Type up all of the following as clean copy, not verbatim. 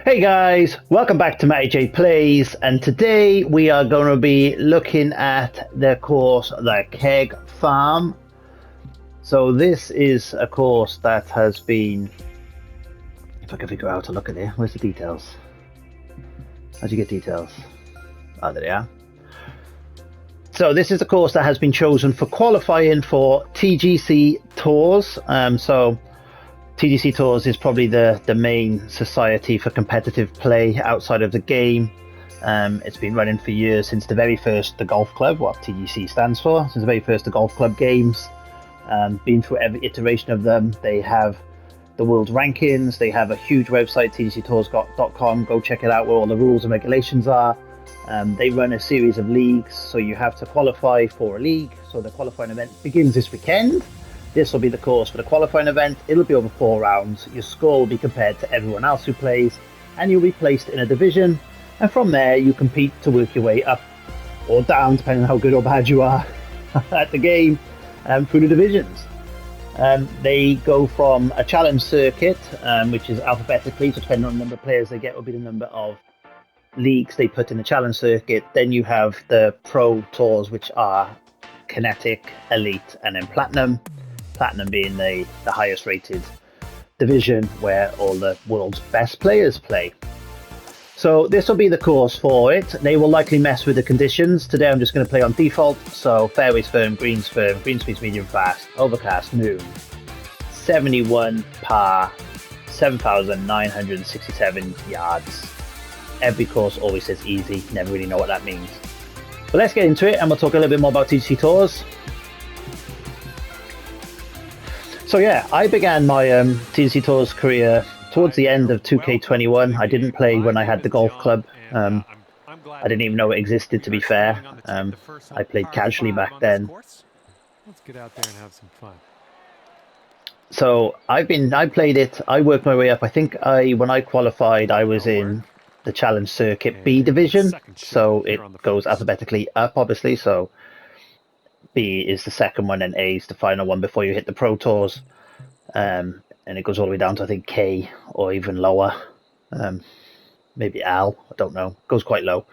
Hey guys, welcome back to Matty J Plays, and today we are going to be looking at the course, the Keg Farm. So this is a course that has been, if I can figure out how to look at it, where's the details? How'd you get details? Oh, there they are. So this is a course that has been chosen for qualifying for TGC Tours. So TGC Tours is probably the main society for competitive play outside of the game. It's been running for years, since the very first the golf club, what TGC stands for, since the very first the golf club games. Been through every iteration of them. They have the world rankings. They have a huge website, tgctours.com. Go check it out, where all the rules and regulations are. They run a series of leagues, so you have to qualify for a league. So the qualifying event begins this weekend. This will be the course for the qualifying event. It'll be over 4 rounds. Your score will be compared to everyone else who plays, and you'll be placed in a division. And from there, you compete to work your way up or down, depending on how good or bad you are at the game, through the divisions. They go from a challenge circuit, which is alphabetically, so depending on the number of players they get will be the number of leagues they put in the challenge circuit. Then you have the pro tours, which are kinetic, elite, and then platinum. Platinum being the highest rated division where all the world's best players play. So this will be the course for it. They will likely mess with the conditions. Today I'm just going to play on default. So fairways firm, green speeds medium fast, overcast, noon, 71 par, 7,967 yards. Every course always says easy, never really know what that means. But let's get into it, and we'll talk a little bit more about TGC Tours. So yeah, I began my TGC Tours career towards the end of 2K21. I didn't play when I had the golf club. I didn't even know it existed, to be fair. I played casually back then. Let's get out there and have some fun. So I played it. I worked my way up. I think when I qualified, I was in the Challenge Circuit B division. So it goes alphabetically up, obviously. So B is the second one, and A is the final one before you hit the Pro Tours. And it goes all the way down to, I think, K or even lower. Maybe L, I don't know. It goes quite low.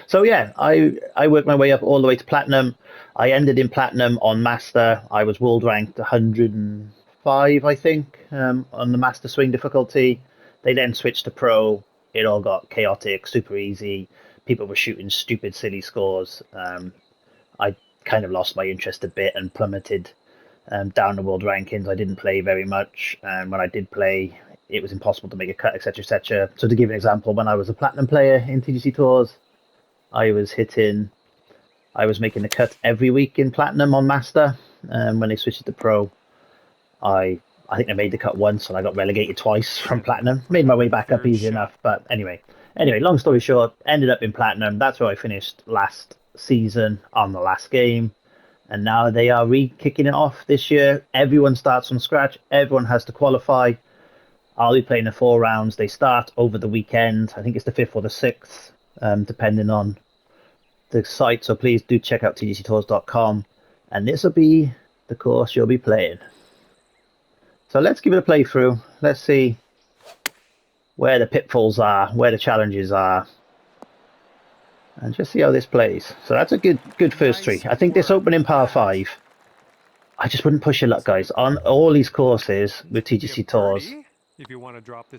So yeah, I worked my way up all the way to Platinum. I ended in Platinum on Master. I was world ranked 105, I think, on the Master swing difficulty. They then switched to Pro. It all got chaotic, super easy. People were shooting stupid, silly scores. I kind of lost my interest a bit and plummeted down the world rankings. I didn't play very much, and when I did play, it was impossible to make a cut, etc., etc. So to give an example, when I was a platinum player in TGC Tours, I was making a cut every week in platinum on Master. When they switched to Pro, I think I made the cut once, and I got relegated twice from platinum. Made my way back up easy enough, but anyway, long story short, ended up in platinum. That's where I finished last season on the last game, and now they are re-kicking it off this year. Everyone starts from scratch. Everyone has to qualify. I'll be playing the 4 rounds. They start over the weekend. I think it's the 5th or the 6th, depending on the site. So please do check out tgctours.com, and this will be the course you'll be playing. So let's give it a playthrough. Let's see where the pitfalls are, where the challenges are, and just see how this plays. So that's a good first tee. I think this opening par 5, I just wouldn't push your luck, guys. On all these courses with TGC Tours,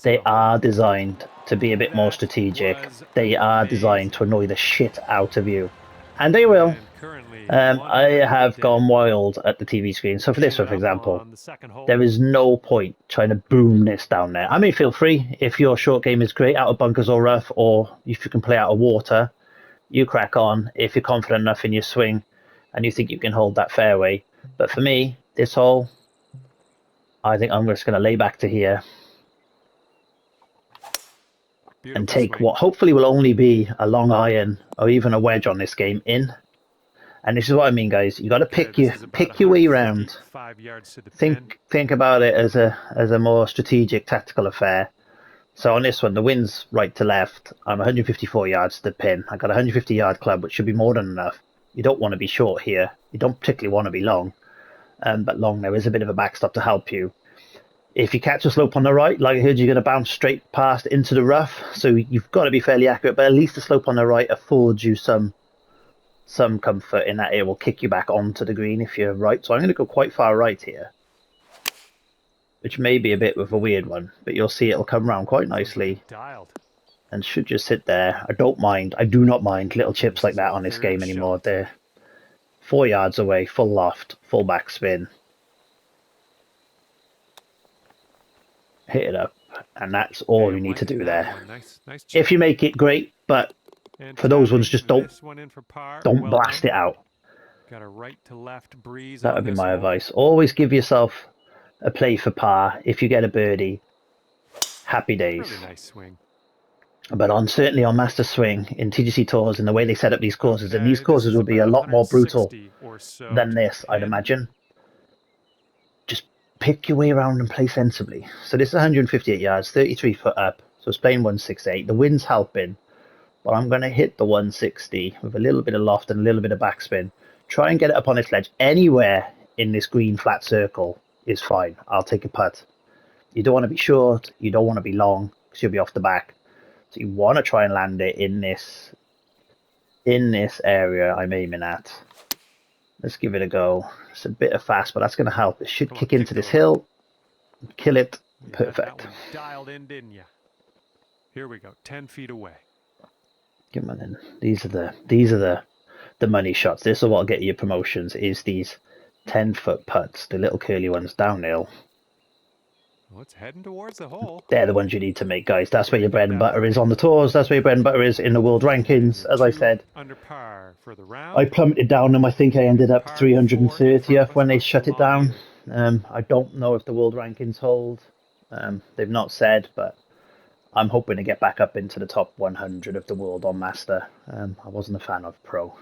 they are designed to be a bit more strategic. They are designed to annoy the shit out of you, and they will. I have gone wild at the TV screen. So for this one, for example, there is no point trying to boom this down there. I mean, feel free. If your short game is great out of bunkers or rough, or if you can play out of water, you crack on if you're confident enough in your swing and you think you can hold that fairway. But for me, this hole, I think I'm just going to lay back to here and take what hopefully will only be a long iron or even a wedge on this game in. And this is what I mean, guys. You got to pick your way around. Think about it as a more strategic, tactical affair. So on this one, the wind's right to left. I'm 154 yards to the pin. I got a 150-yard club, which should be more than enough. You don't want to be short here. You don't particularly want to be long. But long, there is a bit of a backstop to help you. If you catch a slope on the right, like I heard, you're going to bounce straight past into the rough. So you've got to be fairly accurate, but at least the slope on the right affords you some comfort in that it will kick you back onto the green if you're right. So I'm going to go quite far right here, which may be a bit of a weird one, but you'll see it'll come around quite nicely and should just sit there. I do not mind little chips like that on this game anymore. They're 4 yards away, full loft, full backspin. Hit it up, and that's all you need to do there. If you make it, great, but for those ones, just don't blast it out. Got a right to left breeze. That would be my advice. Always give yourself a play for par. If you get a birdie, happy days. Really nice swing. But certainly on Master Swing in TGC Tours and the way they set up these courses, and these courses will be a lot more brutal than this, I'd imagine. Just pick your way around and play sensibly. So this is 158 yards, 33 foot up. So it's playing 168. The wind's helping, but I'm going to hit the 160 with a little bit of loft and a little bit of backspin. Try and get it up on this ledge. Anywhere in this green flat circle is fine. I'll take a putt. You don't want to be short. You don't want to be long because you'll be off the back. So you want to try and land it in this area I'm aiming at. Let's give it a go. It's a bit of fast, but that's going to help. It should kick into this hill. Kill it. Perfect. Dialed in, didn't you? Here we go. 10 feet away. Come on in. These are the money shots. This is what'll get you promotions. Is these 10-foot putts, the little curly ones downhill. Well, it's heading towards the hole. They're the ones you need to make, guys. That's where your bread and butter is on the tours. That's where your bread and butter is in the world rankings. As I said, under par for the round. I plummeted down them. I think I ended up 330th when they shut it down. I don't know if the world rankings hold. They've not said, but I'm hoping to get back up into the top 100 of the world on Master. I wasn't a fan of Pro.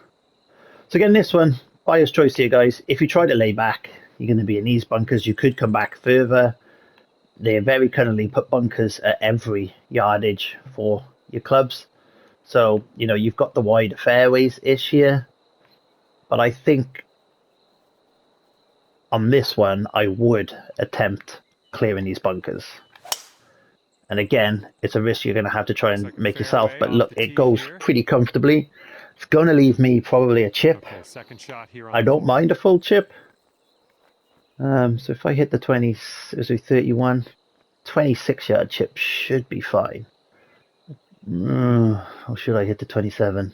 So again, this one, buyer's choice here, guys. If you try to lay back, you're going to be in these bunkers. You could come back further. They very cunningly put bunkers at every yardage for your clubs. So, you've got the wide fairways-ish here. But I think on this one, I would attempt clearing these bunkers. And again, it's a risk you're going to have to try and make yourself. But look, it goes pretty comfortably. It's going to leave me probably a chip. Second shot here. I don't mind a full chip. So if I hit the 31, 26-yard chip should be fine. Or should I hit the 27?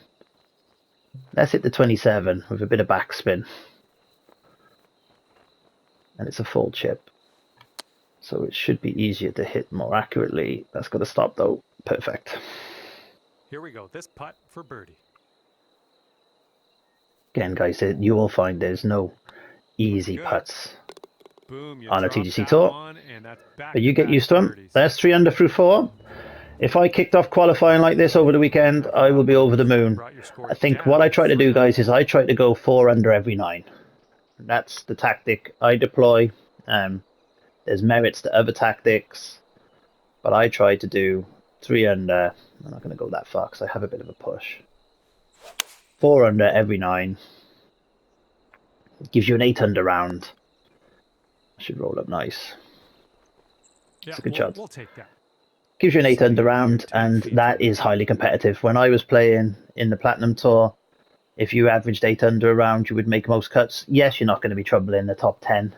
Let's hit the 27 with a bit of backspin. And it's a full chip. So it should be easier to hit more accurately. That's got to stop though. Perfect. Here we go. This putt for birdie. Again, guys, you will find there's no easy putts on a TGC Tour, but you get used to them. That's 3 under through 4. If I kicked off qualifying like this over the weekend, I will be over the moon. I think what I try to do, guys, is I try to go 4 under every 9. That's the tactic I deploy. There's merits to other tactics, but I try to do 3 under. I'm not going to go that far because I have a bit of a push. 4 under every 9. Gives you an 8 under round. Should roll up nice. It's a good shot. We'll take that. Gives you an 8 under round, and that is highly competitive. When I was playing in the Platinum Tour, if you averaged 8 under a round, you would make most cuts. Yes, you're not going to be trouble in the top 10,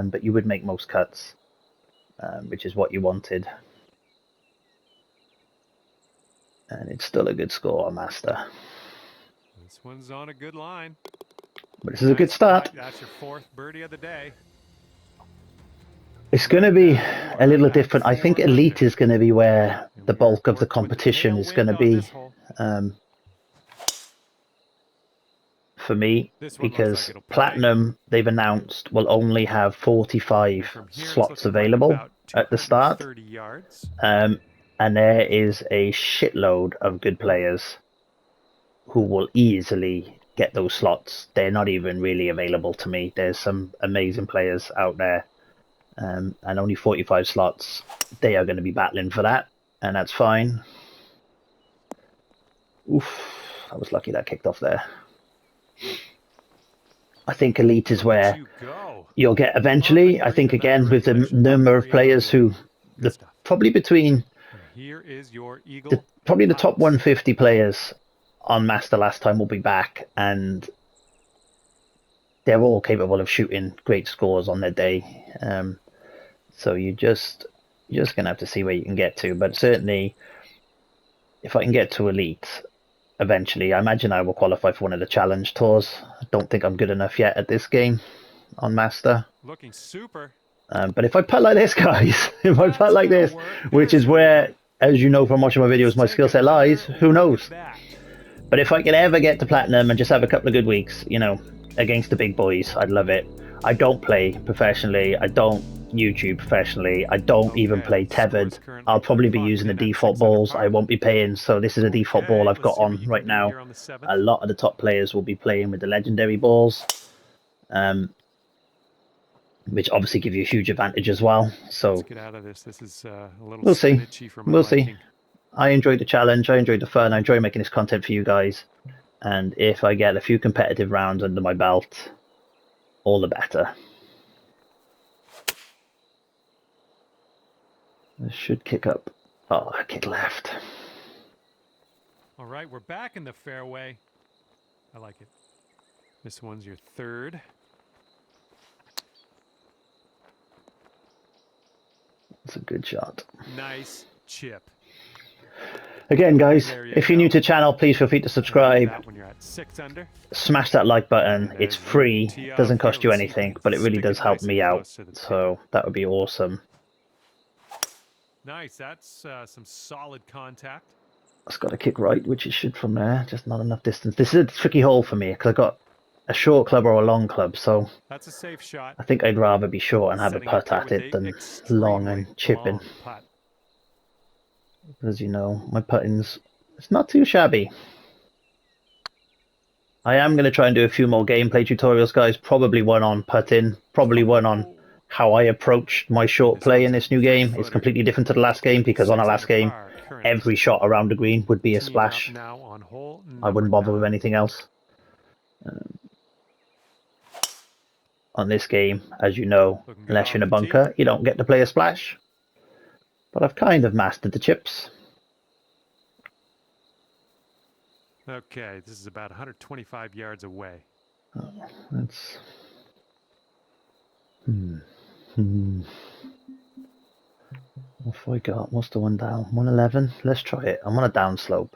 but you would make most cuts, which is what you wanted. And it's still a good score on Master. This one's on a good line. But this is a good start. That's your 4th birdie of the day. It's going to be a little different. I think Elite is going to be where the bulk of the competition is going to be for me, because Platinum, they've announced, will only have 45 slots available at the start. And there is a shitload of good players who will easily get those slots. They're not even really available to me. There's some amazing players out there. And only 45 slots. They are going to be battling for that, and that's fine. Oof, I was lucky that kicked off there. I think Elite is Look at where you go. you'll get Off the eventually. I green think in that again with the regulation, par number of 3 players early. who, Good stuff. probably between And here is your eagle. probably the top putts. 150 players on Master last time will be back, and they're all capable of shooting great scores on their day. So you're just gonna have to see where you can get to. But certainly, if I can get to Elite eventually, I imagine I will qualify for one of the challenge tours. I don't think I'm good enough yet at this game on Master. Looking super. But if I putt like this, guys, if I putt That's like gonna this, work. which There's is your where, eagle. as you know from watching my videos, Let's my take skill set another lies, who look knows? at that. But if I could ever get to Platinum and just have a couple of good weeks, you know, against the big boys, I'd love it. I don't play professionally. I don't YouTube professionally. I don't even play tethered. I'll probably be using the default balls. I won't be paying. So this is a default ball I've got on right now. A lot of the top players will be playing with the legendary balls, which obviously give you a huge advantage as well. So Let's get out of this. This is a little we'll see. spinachy for my We'll see. liking. I enjoyed the challenge. I enjoyed the fun. I enjoy making this content for you guys. And if I get a few competitive rounds under my belt, all the better. This should kick up. Oh, I kick left. All right, we're back in the fairway. I like it. This one's your third. That's a good shot. Nice chip. Again, guys, if you're new to the channel, please feel free to subscribe. That when you're at 6 under. Smash that like button. It's free. It doesn't cost you anything, but it really does help me out. So that would be awesome. Nice. That's some solid contact. It's got to kick right, which it should from there. Just not enough distance. This is a tricky hole for me because I've got a short club or a long club. So that's a safe shot. I think I'd rather be short and have a putt at it than long and chipping. As you know, my putting's it's not too shabby. I am going to try and do a few more gameplay tutorials, guys. Probably one on putting, probably one on how I approached my short play in this new game. It's completely different to the last game because on the last game, every shot around the green would be a splash. I wouldn't bother with anything else. On this game, as you know, unless you're in a bunker, you don't get to play a splash. But I've kind of mastered the chips. Okay, this is about 125 yards away. Oh, that's... What have I got? What's the one down? 111? Let's try it. I'm on a down slope.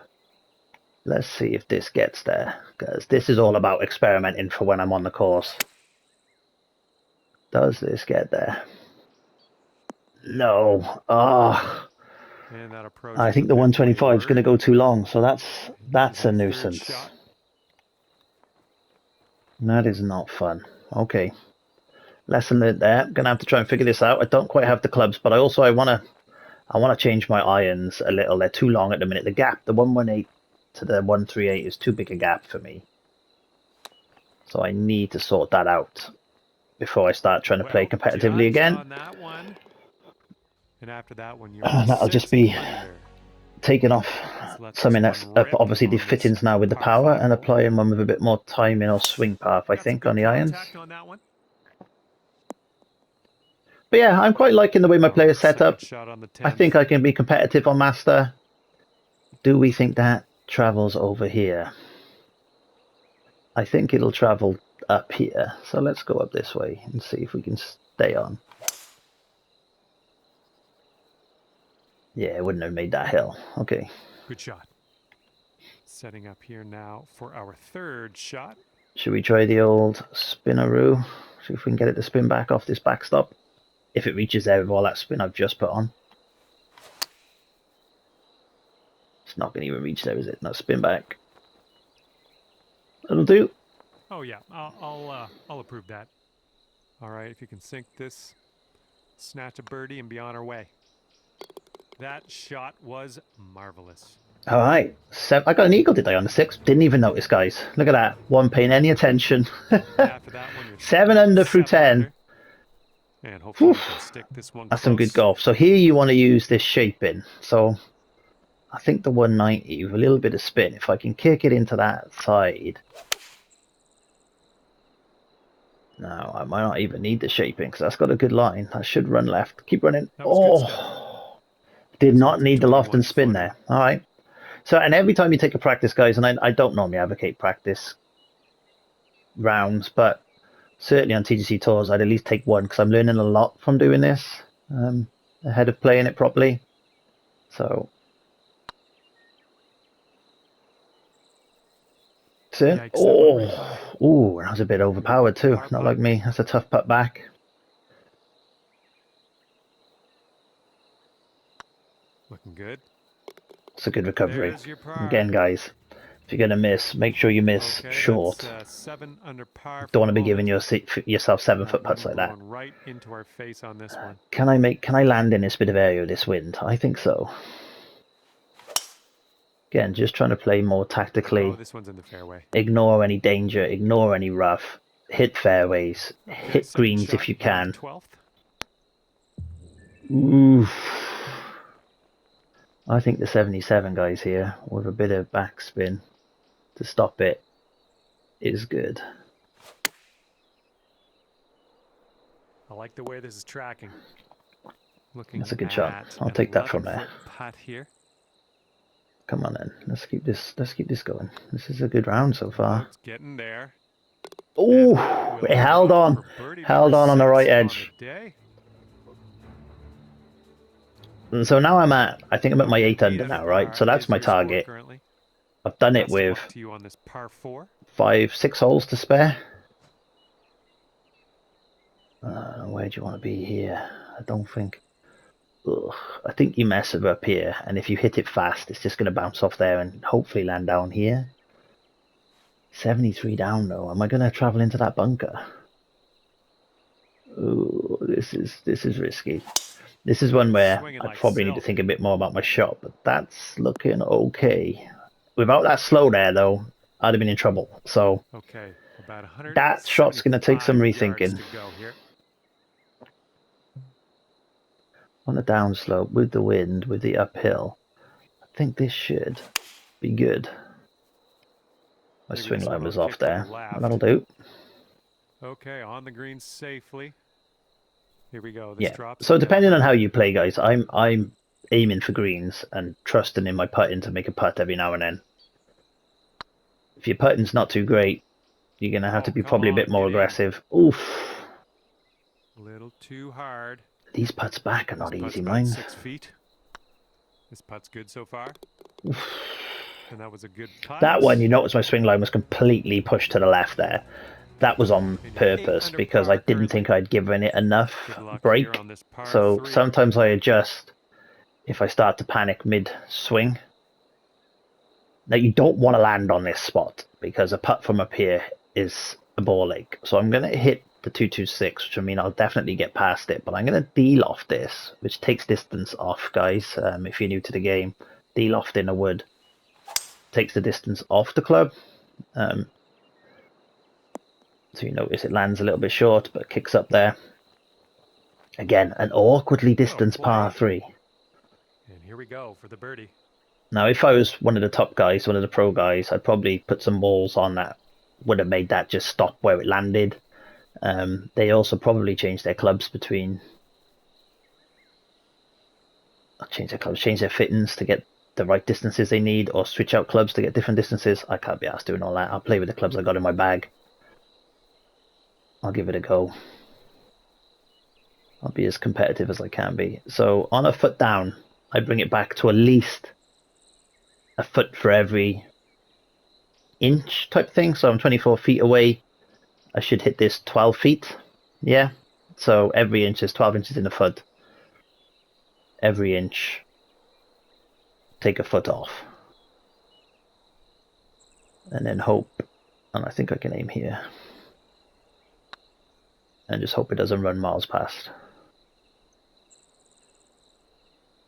Let's see if this gets there. Because this is all about experimenting for when I'm on the course. Does this get there? No. Ah. Oh. I think the 125 is going to go too long, so that's a nuisance. That is not fun. Okay. Lesson learned there. I'm going to have to try and figure this out. I don't quite have the clubs, but I want to change my irons a little. They're too long at the minute. The gap, the 118 to the 138 is too big a gap for me. So I need to sort that out before I start trying to play competitively again. And after that one, that'll just be taking off something that's obviously the fittings now with the power and applying one with a bit more timing or swing path, I think, on the irons. But yeah, I'm quite liking the way my play is set up. I think I can be competitive on Master. Do we think that travels over here? I think it'll travel up here. So let's go up this way and see if we can stay on. Yeah, it wouldn't have made that hill. Okay. Good shot. Setting up here now for our third shot. Should we try the old spinaroo? See if we can get it to spin back off this backstop. If it reaches there with all that spin I've just put on. It's not going to even reach there, is it? No, spin back. That'll do. Oh yeah, I'll approve that. All right, if you can sink this, snatch a birdie and be on our way. That shot was marvelous. All right, I got an eagle, did I, on the 6th? Didn't even notice, guys. Look at that. Wasn't paying any attention. 7 under through 10. And hopefully we can stick this one That's some good golf. So here you want to use this shaping. So I think the 190 with a little bit of spin, if I can kick it into that side. Now, I might not even need the shaping because that's got a good line. That should run left. Keep running. That was good stuff. Oh, did not need the loft and spin there. All right. So, and every time you take a practice, guys, and I don't normally advocate practice rounds, but certainly on TGC Tours, I'd at least take one because I'm learning a lot from doing this ahead of playing it properly. So, Yikes, oh, that was a bit overpowered too. Not like me. That's a tough putt back. Looking good. It's a good recovery. Again, guys, if you're going to miss, make sure you miss short. 7 under par. Don't want to be giving yourself 7-foot putts like that. Right into our face on this one. Can I land in this bit of area with this wind? I think so. Again, just trying to play more tactically. Oh, this one's in the fairway. Ignore any danger, ignore any rough. Hit fairways, hit greens if you can. 12th. Oof. I think the 77 guys here with a bit of backspin to stop it is good. I like the way this is tracking. That's a good shot. I'll take that from there. Putt here. Come on then. Let's keep this going. This is a good round so far. It's getting there. Oh, it held on. Held on the right edge. And so now I think I'm at my 8 under now, right? So that's my target. I've done it with 5, 6 holes to spare. Where do you want to be here? I don't think. Ugh, I think you mess it up here, and if you hit it fast, it's just going to bounce off there and hopefully land down here. 73 down though. Am I going to travel into that bunker? Ooh, this is risky. This is one where I probably need to think a bit more about my shot, but that's looking okay. Without that slow there, though, I'd have been in trouble. So that shot's going to take some rethinking. On the downslope, with the wind, with the uphill, I think this should be good. My swing line was off there. That'll do. Okay, on the green safely. Here we go. Yeah. So depending on how you play, guys, I'm aiming for greens and trusting in my putting to make a putt every now and then. If your putting's not too great, you're gonna have to be probably a bit more aggressive. Oof. A little too hard. These putts back are not easy, mine. 6 feet. This putt's good so far. Oof. And that was a good putt. That one, you notice my swing line was completely pushed to the left there. That was on purpose because I didn't think I'd given it enough break. So sometimes I adjust if I start to panic mid-swing. Now you don't want to land on this spot because a putt from up here is a ball ache. So I'm going to hit the 226, which I mean I'll definitely get past it, but I'm going to de-loft this, which takes distance off, guys. If you're new to the game, de-loft in a wood takes the distance off the club. So you notice it lands a little bit short, but kicks up there. Again, an awkwardly distanced par 3. And here we go for the birdie. Now, if I was one of the top guys, one of the pro guys, I'd probably put some balls on that. Would have made that just stop where it landed. They also probably changed their clubs between... change their fittings to get the right distances they need, or switch out clubs to get different distances. I can't be asked doing all that. I'll play with the clubs I got in my bag. I'll give it a go. I'll be as competitive as I can be. So on a foot down, I bring it back to at least a foot for every inch type thing. So I'm 24 feet away. I should hit this 12 feet. Yeah. So every inch is 12 inches in a foot. Every inch, take a foot off. And then hope, and I think I can aim here. And just hope it doesn't run miles past.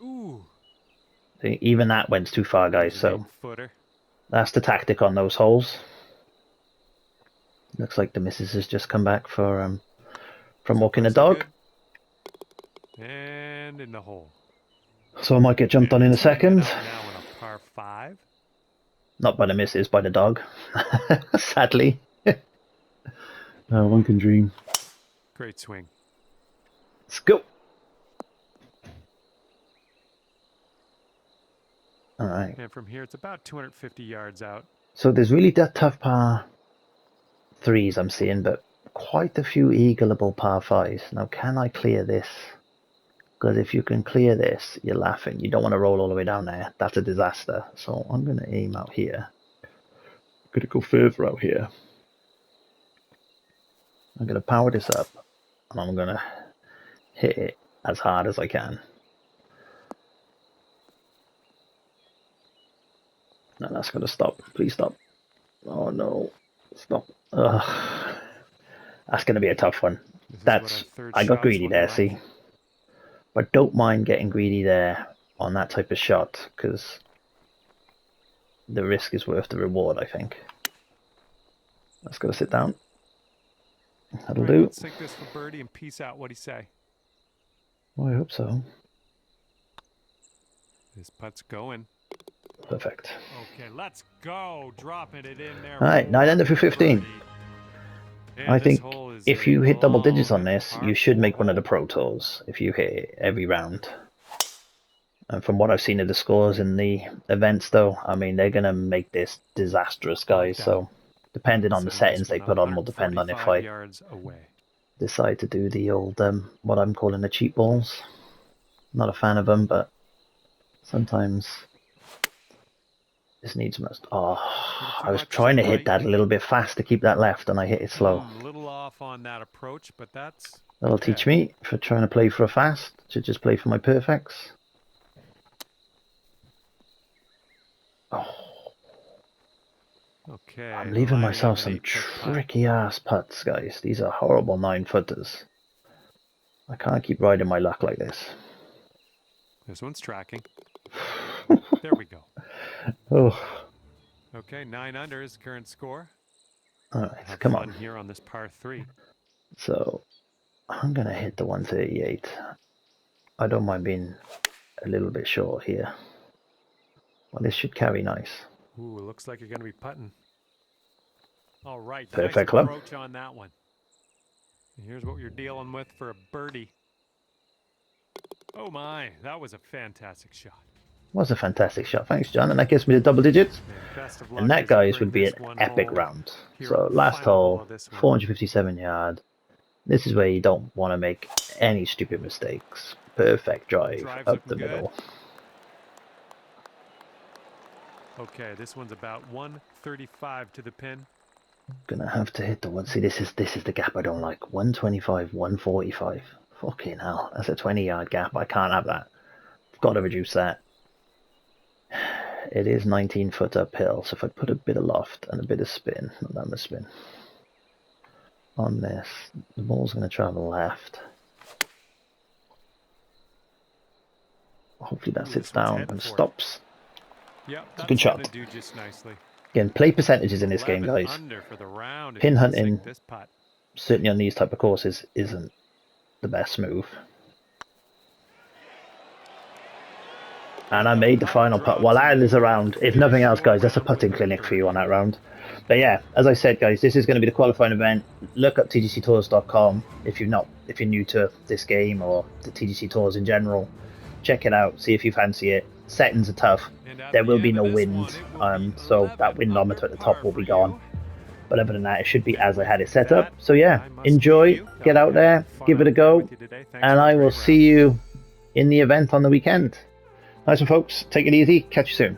Ooh. Even that went too far, guys. So that's the tactic on those holes. Looks like the missus has just come back from walking the dog. And in the hole. So I might get jumped on in a second. Now in a par 5. Not by the missus, by the dog. Sadly. One can dream. Great swing. Let's go. All right. And from here, it's about 250 yards out. So there's really that tough par threes I'm seeing, but quite a few eagleable par fives. Now, can I clear this? Because if you can clear this, you're laughing. You don't want to roll all the way down there. That's a disaster. So I'm going to aim out here. I'm going to go further out here. I'm going to power this up, and I'm going to hit it as hard as I can. No, that's going to stop. Please stop. Oh no. Stop. Ugh. That's going to be a tough one. I got greedy there, see? But don't mind getting greedy there on that type of shot, because the risk is worth the reward, I think. Let's go sit down. That'll do. Let's take this for birdie and peace out. What'd he say? Well, I hope so. This putt's going. Perfect. Okay, let's go. Dropping it in there. All right, 9 under for 15. I think if you hit double digits on this, you should make one of the Pro Tours if you hit it every round. And from what I've seen of the scores in the events, though, I mean, they're going to make this disastrous, guys. So depending on the settings they put on will depend on if I decide to do the old, what I'm calling the cheap balls. Not a fan of them, but sometimes this needs most. Oh, I was trying to hit that a little bit fast to keep that left, and I hit it slow. A little off on that approach, but that's... That'll teach me for trying to play for a fast to just play for my perfects. Oh. Okay. I'm leaving myself some tricky ass putts, guys. These are horrible 9-footers. I can't keep riding my luck like this. This one's tracking. There we go. Oh. Okay, 9 under is the current score. All right, Have come fun on. here on this par 3. So I'm gonna hit the 138. I don't mind being a little bit short here. Well, this should carry nice. Ooh, it looks like you're gonna be putting. All right, perfect nice club approach on that one. And here's what you're dealing with for a birdie. Oh my, that was a fantastic shot. Was a fantastic shot. Thanks, John. And that gives me the double digits. And that, guys, would be an epic round. So last hole, 457 yard. This is where you don't want to make any stupid mistakes. Perfect drive up the middle. Okay, this one's about 135 to the pin. Gonna have to hit the one. See, this is the gap I don't like. 125, 145. Fucking hell, that's a 20-yard gap. I can't have that. I've got to reduce that. It is 19 foot uphill, so if I put a bit of loft and a bit of spin, not that much spin, on this, the ball's going to travel left. Hopefully that sits down and stops. Yep, it's a good shot. Do just nicely. Again, play percentages in this game, guys. Pin hunting, certainly on these type of courses, isn't the best move. And I made the final putt. Well, that is a round. If nothing else, guys, that's a putting clinic for you on that round. But yeah, as I said, guys, this is going to be the qualifying event. Look up tgctours.com if you're new to this game or the TGC Tours in general. Check it out. See if you fancy it. Settings are tough. There will be no wind, so that windometer at the top will be gone. But other than that, it should be as I had it set up. So yeah, enjoy. Get out there. Give it a go. And I will see you in the event on the weekend. Nice one, folks. Take it easy. Catch you soon.